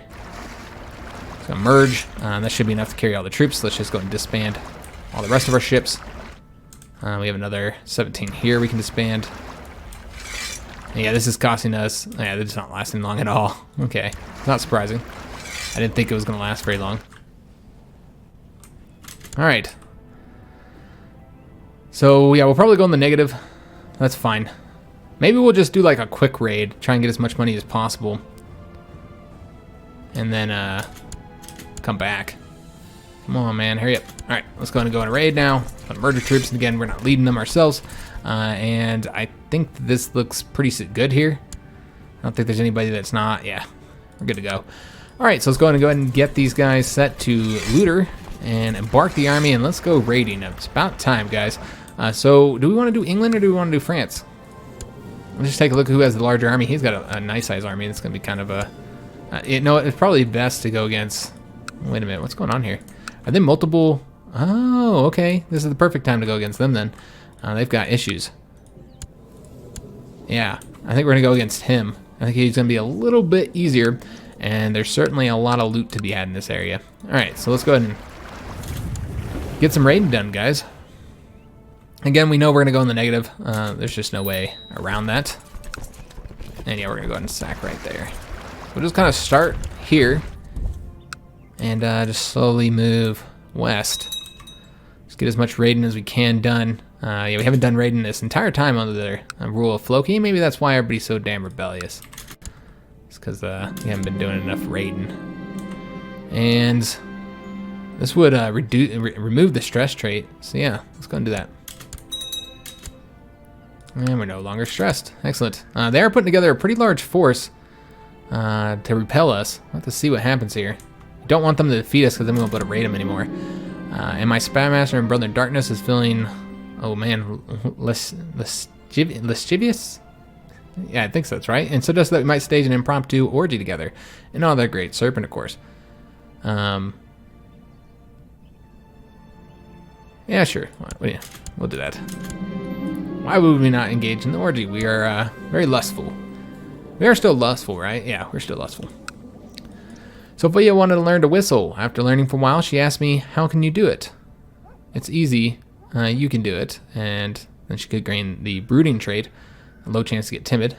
So merge, that should be enough to carry all the troops. Let's just go and disband all the rest of our ships. We have another 17 here we can disband. And yeah, this is costing us, yeah, this is not lasting long at all. Okay, not surprising. I didn't think it was gonna last very long. All right. So yeah, we'll probably go in the negative. That's fine. Maybe we'll just do like a quick raid, try and get as much money as possible. And then come back. Come on, man, hurry up. All right, let's go ahead and go on a raid now. Murder troops, and again, we're not leading them ourselves. And I think this looks pretty good here. I don't think there's anybody that's not. Yeah, we're good to go. All right, so let's go ahead and get these guys set to looter and embark the army, and let's go raiding. It's about time, guys. So do we want to do England or do we want to do France? Let's just take a look at who has the larger army. He's got a nice size army. It's going to be kind of a... it's probably best to go against... Wait a minute, what's going on here? Are they multiple... Oh, okay. This is the perfect time to go against them then. They've got issues. Yeah, I think we're going to go against him. I think he's going to be a little bit easier, and there's certainly a lot of loot to be had in this area. All right, so let's go ahead and get some raiding done, guys. Again, we know we're going to go in the negative. There's just no way around that. And yeah, we're going to go ahead and sack right there. We'll just kind of start here and just slowly move west. Just get as much raiding as we can done. Yeah, we haven't done raiding this entire time under the rule of Floki. Maybe that's why everybody's so damn rebellious. It's because we haven't been doing enough raiding. And This would remove the stress trait. So yeah, let's go and do that. And we're no longer stressed. Excellent. They are putting together a pretty large force to repel us. We'll have to see what happens here. We don't want them to defeat us because then we won't be able to raid them anymore. And my Spy Master and Brother Darkness is feeling, oh man, lascivious? Yeah, I think so, that's right. And so does that we might stage an impromptu orgy together. And all that great. Serpent, of course. Yeah, sure. Yeah, we'll do that. Why would we not engage in the orgy? We are very lustful. We are still lustful, right? Yeah, we're still lustful. Sophia wanted to learn to whistle. After learning for a while, she asked me, how can you do it? It's easy. You can do it. And then she could gain the brooding trait. A low chance to get timid.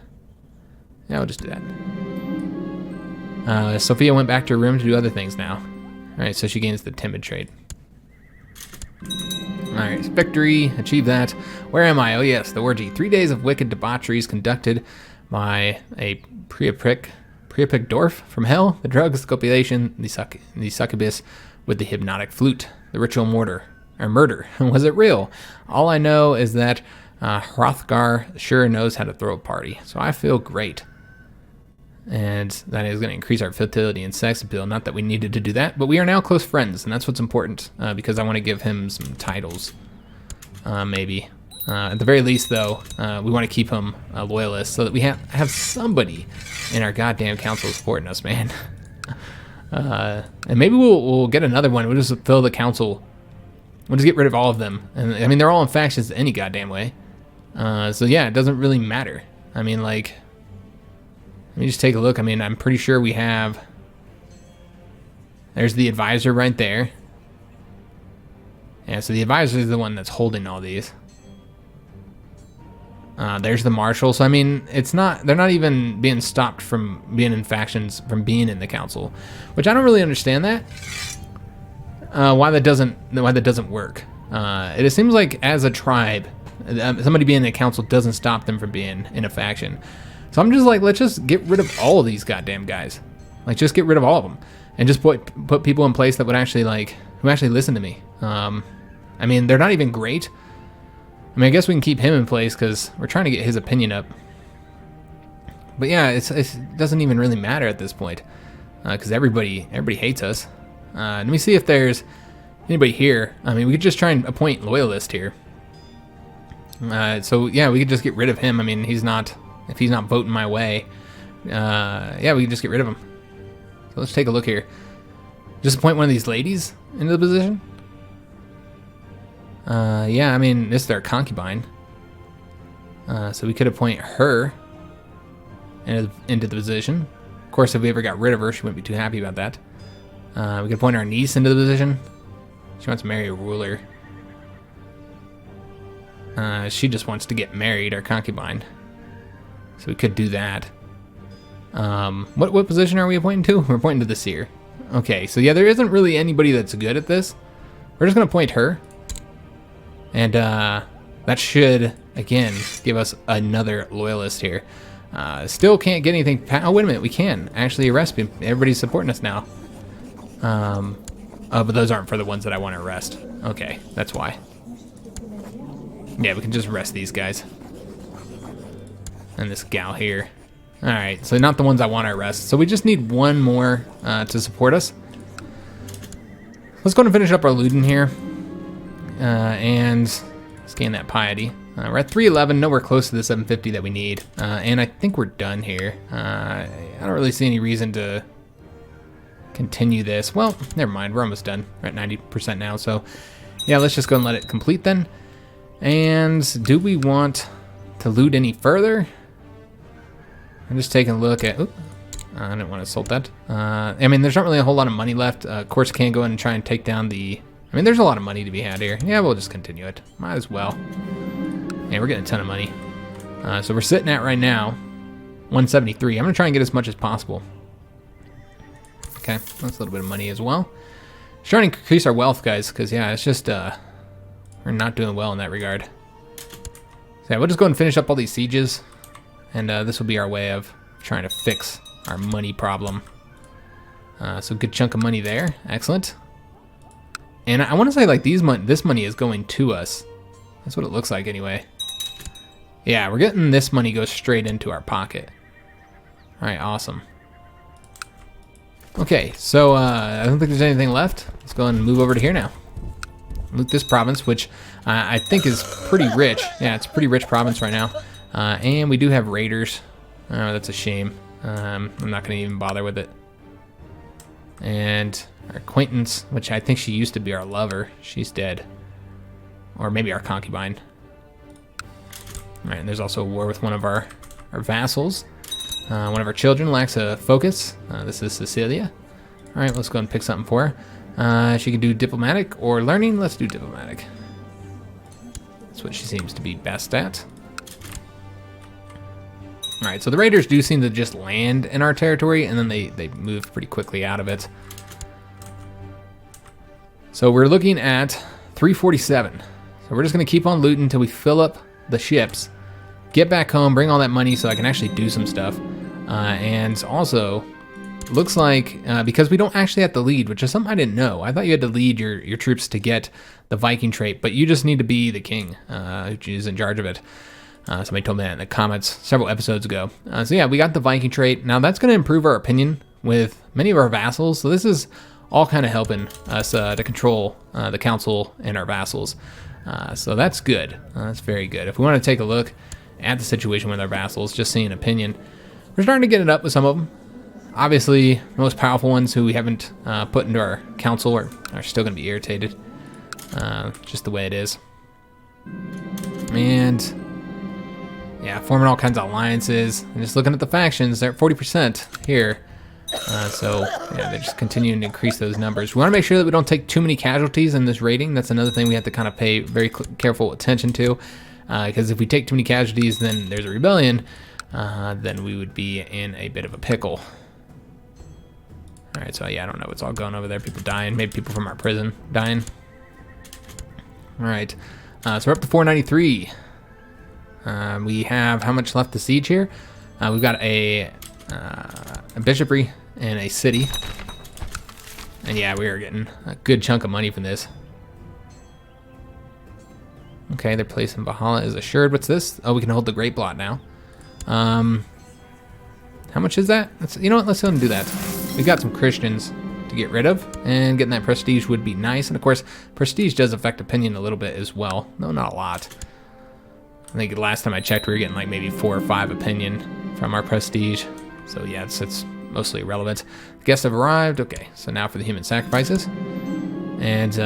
Yeah, we'll just do that. Sophia went back to her room to do other things now. Alright, so she gains the timid trait. Alright, victory. Achieve that. Where am I? Oh yes, the orgy. 3 days of wicked debaucheries conducted by a Priapic dwarf from hell. The drugs, the copulation, the succubus with the hypnotic flute. The ritual murder. Was it real? All I know is that Hrothgar sure knows how to throw a party. So I feel great. And that is going to increase our fertility and sex appeal. Not that we needed to do that, but we are now close friends, and that's what's important, because I want to give him some titles, maybe. At the very least, though, we want to keep him a loyalist so that we have somebody in our goddamn council supporting us, man. And maybe we'll get another one. We'll just fill the council. We'll just get rid of all of them. And I mean, they're all in factions any goddamn way. So yeah, it doesn't really matter. I mean, like, let me just take a look. I mean, I'm pretty sure we have... There's the advisor right there. Yeah, so the advisor is the one that's holding all these. There's the marshal. So I mean, it's not... They're not even being stopped from being in factions from being in the council, which I don't really understand that. Why that doesn't work. It seems like as a tribe, somebody being in the council doesn't stop them from being in a faction. So I'm just like, let's just get rid of all of these goddamn guys. Like, just get rid of all of them, and just put people in place that would actually who actually listen to me. I mean, they're not even great. I mean, I guess we can keep him in place because we're trying to get his opinion up. But yeah, it doesn't even really matter at this point because everybody hates us. Let me see if there's anybody here. I mean, we could just try and appoint loyalist here. So yeah, we could just get rid of him. I mean, if he's not voting my way, yeah, we can just get rid of him. So let's take a look here. Just appoint one of these ladies into the position. Yeah, I mean, this is their concubine. So we could appoint her into the position. Of course, if we ever got rid of her, she wouldn't be too happy about that. We could appoint our niece into the position. She wants to marry a ruler. She just wants to get married, our concubine. So we could do that. What position are we appointing to? We're appointing to the seer. Okay, so yeah, there isn't really anybody that's good at this. We're just going to appoint her. And that should, again, give us another loyalist here. Still can't get anything. Oh, wait a minute. We can actually arrest people. Everybody's supporting us now. But those aren't for the ones that I want to arrest. Okay, that's why. Yeah, we can just arrest these guys. And this gal here. Alright, so not the ones I want to arrest. So we just need one more to support us. Let's go and finish up our looting here. And scan that piety. We're at 311, nowhere close to the 750 that we need. And I think we're done here. I don't really see any reason to continue this. Well, never mind, we're almost done. We're at 90% now, so yeah, let's just go and let it complete then. And do we want to loot any further? I'm just taking a look at... Oops, I didn't want to assault that. I mean, there's not really a whole lot of money left. Of course, can go in and try and take down the... I mean, there's a lot of money to be had here. Yeah, we'll just continue it. Might as well. Yeah, we're getting a ton of money. So we're sitting at right now 173. I'm going to try and get as much as possible. Okay, that's a little bit of money as well. Just trying to increase our wealth, guys, because, yeah, it's just... we're not doing well in that regard. So yeah, we'll just go and finish up all these sieges. And this will be our way of trying to fix our money problem. So good chunk of money there. Excellent. And I want to say like this money is going to us. That's what it looks like anyway. Yeah, we're getting this money goes straight into our pocket. All right, awesome. Okay, so I don't think there's anything left. Let's go and move over to here now. Loot this province, which I think is pretty rich. Yeah, it's a pretty rich province right now. And we do have raiders. Oh, that's a shame. I'm not going to even bother with it. And our acquaintance, which I think she used to be our lover, she's dead. Or maybe our concubine. All right, and there's also a war with one of our vassals. One of our children lacks a focus. This is Cecilia. All right, let's go and pick something for her. She can do diplomatic or learning. Let's do diplomatic. That's what she seems to be best at. All right, so the raiders do seem to just land in our territory, and then they move pretty quickly out of it. So we're looking at 347. So we're just going to keep on looting until we fill up the ships, get back home, bring all that money so I can actually do some stuff. And also, looks like, because we don't actually have to lead, which is something I didn't know. I thought you had to lead your troops to get the Viking trait, but you just need to be the king, who is in charge of it. Somebody told me that in the comments several episodes ago. So yeah, we got the Viking trait. Now that's going to improve our opinion with many of our vassals. So this is all kind of helping us to control the council and our vassals. So that's good. That's very good. If we want to take a look at the situation with our vassals, just seeing opinion, we're starting to get it up with some of them. Obviously, the most powerful ones who we haven't put into our council are still going to be irritated. Just the way it is. And yeah, forming all kinds of alliances. And just looking at the factions, they're at 40% here. So yeah, they're just continuing to increase those numbers. We want to make sure that we don't take too many casualties in this raiding. That's another thing we have to kind of pay very careful attention to. Because if we take too many casualties, then there's a rebellion. Then we would be in a bit of a pickle. All right, so yeah, I don't know what's all going over there. People dying, maybe people from our prison dying. All right, so we're up to 493. We have how much left to siege here? We've got a bishopry and a city. And yeah, we are getting a good chunk of money from this. Okay, their place in Valhalla is assured. What's this? Oh, we can hold the Great Blot now. How much is that? You know what, let's go and do that. We got some Christians to get rid of, and getting that prestige would be nice. And of course, prestige does affect opinion a little bit as well. No, not a lot. I think the last time I checked, we were getting like maybe 4 or 5 opinion from our prestige. So yeah, it's mostly irrelevant. The guests have arrived. Okay, so now for the human sacrifices. And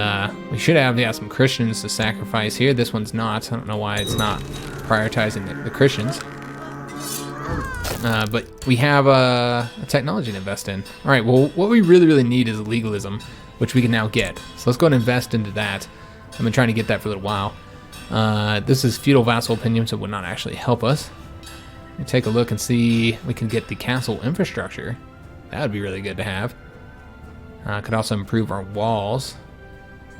we should have, some Christians to sacrifice here. This one's not. I don't know why it's not prioritizing the Christians. But we have a technology to invest in. All right, well, what we really, really need is legalism, which we can now get. So let's go and invest into that. I've been trying to get that for a little while. This is feudal vassal opinion, so it would not actually help us. Let me take a look and see we can get the castle infrastructure. That would be really good to have. Could also improve our walls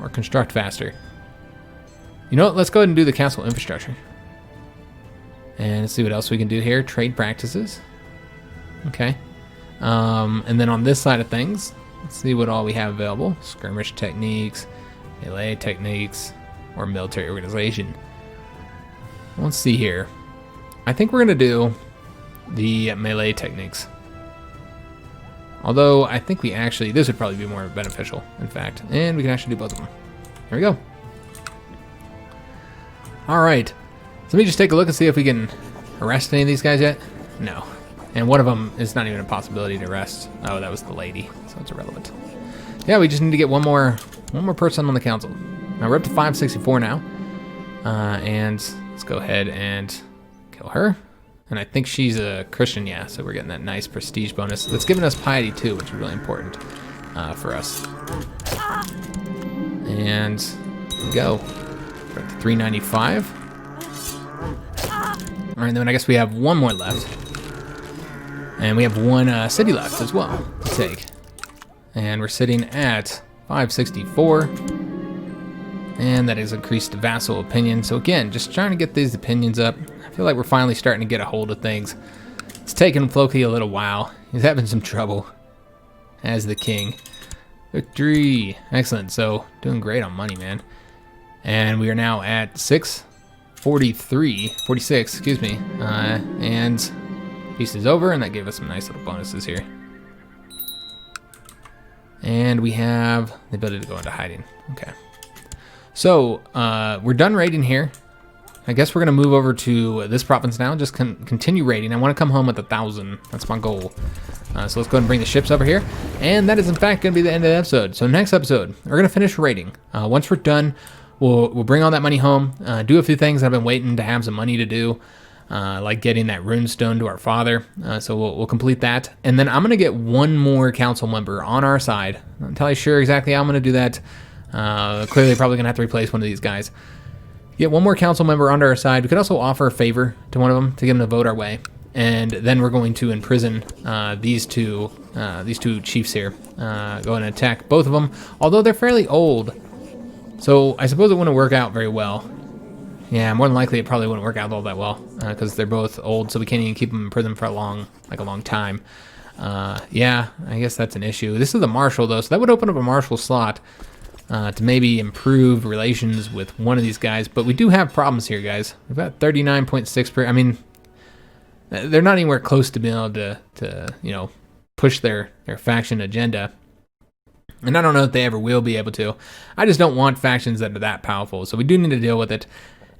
or construct faster. You know what? Let's go ahead and do the castle infrastructure. And let's see what else we can do here. Trade practices. Okay. And then on this side of things, let's see what all we have available. Skirmish techniques, melee techniques, or military organization. Let's see here. I think we're going to do the melee techniques. Although I think this would probably be more beneficial, in fact. And we can actually do both of them. Here we go. All right. So let me just take a look and see if we can arrest any of these guys yet. No. And one of them is not even a possibility to arrest. Oh, that was the lady, so it's irrelevant. Yeah, we just need to get one more person on the council. Now we're up to 564 now. And let's go ahead and kill her. And I think she's a Christian, yeah, so we're getting that nice prestige bonus. That's giving us piety too, which is really important for us. And there we go. We're up to 395. All right, then I guess we have one more left. And we have one city left as well to take. And we're sitting at 564. And that has increased vassal opinion. So again, just trying to get these opinions up. I feel like we're finally starting to get a hold of things. It's taken Floki a little while. He's having some trouble as the king. Victory. Excellent. So doing great on money, man. And we are now at 46, excuse me. And peace is over, and that gave us some nice little bonuses here. And we have the ability to go into hiding. Okay. So we're done raiding here. I guess we're gonna move over to this province now. Just continue raiding. I want to come home with 1,000. That's my goal. So let's go ahead and bring the ships over here. And that is in fact gonna be the end of the episode. So next episode, we're gonna finish raiding. Once we're done, we'll bring all that money home. Do a few things I've been waiting to have some money to do, like getting that runestone to our father. So we'll complete that. And then I'm gonna get one more council member on our side. I'm not entirely sure exactly how I'm gonna do that. Clearly probably gonna have to replace one of these guys. Get one more council member under our side. We could also offer a favor to one of them to get them to vote our way, and then we're going to imprison these two chiefs here. Go and attack both of them, although they're fairly old, so I suppose it wouldn't work out very well. Yeah, more than likely it probably wouldn't work out all that well because they're both old, so we can't even keep them in prison for a long time. Yeah, I guess that's an issue. This is the marshal though, so that would open up a marshal slot. To maybe improve relations with one of these guys, but we do have problems here, guys. We've got 39.6 I mean, they're not anywhere close to being able to you know, push their faction agenda, and I don't know if they ever will be able to. I just don't want factions that are that powerful, so we do need to deal with it.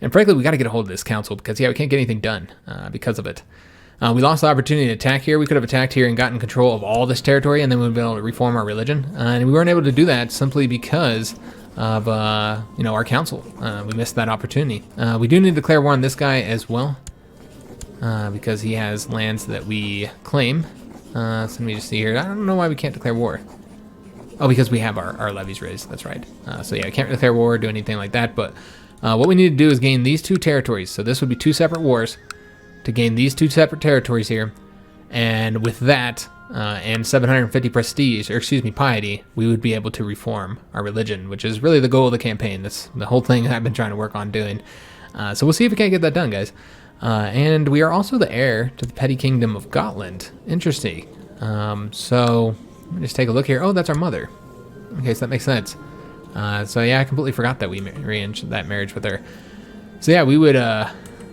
And frankly, we got to get a hold of this council because yeah, we can't get anything done because of it. We lost the opportunity to attack here. We could have attacked here and gotten control of all this territory, and then we'd been able to reform our religion. And we weren't able to do that simply because of you know, our council. We missed that opportunity. We do need to declare war on this guy as well because he has lands that we claim. So let me just see here. I don't know why we can't declare war. Oh, because we have our levies raised. That's right. So yeah, I can't declare war or do anything like that. But what we need to do is gain these two territories. So this would be two separate wars. To gain these two separate territories here, and with that and 750 prestige, or excuse me, piety, we would be able to reform our religion, which is really the goal of the campaign. That's the whole thing I've been trying to work on doing. So we'll see if we can't get that done, guys. And we are also the heir to the petty kingdom of Gotland. Interesting. So let me just take a look here. Oh, that's our mother. Okay, so that makes sense. So yeah, I completely forgot that we arranged that marriage with her. So yeah, we would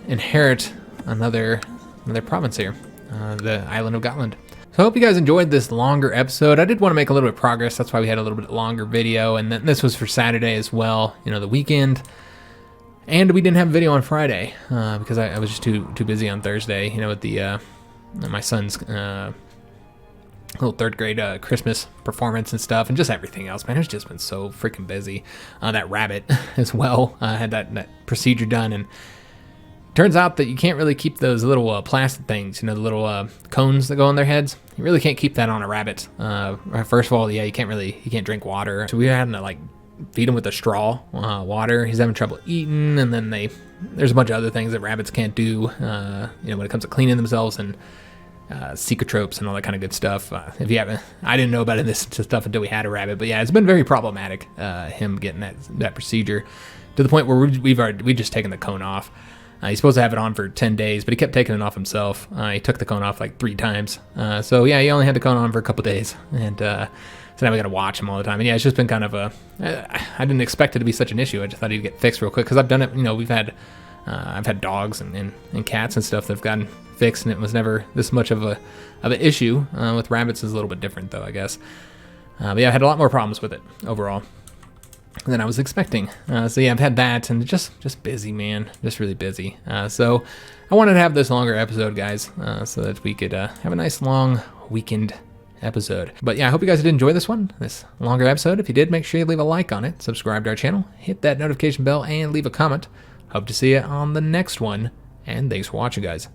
inherit another province here, the island of Gotland. So I hope you guys enjoyed this longer episode. I did want to make a little bit of progress, that's why we had a little bit longer video, and then this was for Saturday as well, you know, the weekend. And we didn't have a video on Friday because I was just too busy on Thursday, you know, with the my son's little third grade Christmas performance and stuff, and just everything else, man. It's just been so freaking busy. That rabbit as well, had that procedure done, and turns out that you can't really keep those little plastic things, you know, the little cones that go on their heads. You really can't keep that on a rabbit. First of all, yeah, you can't drink water. So we had to like feed him with a straw water. He's having trouble eating, and then there's a bunch of other things that rabbits can't do, you know, when it comes to cleaning themselves and secretropes and all that kind of good stuff. If you haven't, I didn't know about this stuff until we had a rabbit, but yeah, it's been very problematic, him getting that procedure to the point where we've just taken the cone off. He's supposed to have it on for 10 days, but he kept taking it off himself. He took the cone off like 3 times. So yeah, he only had the cone on for a couple days. And so now we got to watch him all the time. And yeah, it's just been kind of I didn't expect it to be such an issue. I just thought he'd get fixed real quick because I've done it. You know, I've had dogs and cats and stuff that have gotten fixed, and it was never this much of an issue. With rabbits, is a little bit different though, I guess. But yeah, I had a lot more problems with it overall than I was expecting. So yeah, I've had that, and just busy, man, just really busy. So I wanted to have this longer episode, guys, so that we could have a nice long weekend episode. But yeah, I hope you guys did enjoy this longer episode. If you did, make sure you leave a like on it, subscribe to our channel, hit that notification bell, and leave a comment. Hope to see you on the next one, and thanks for watching, guys.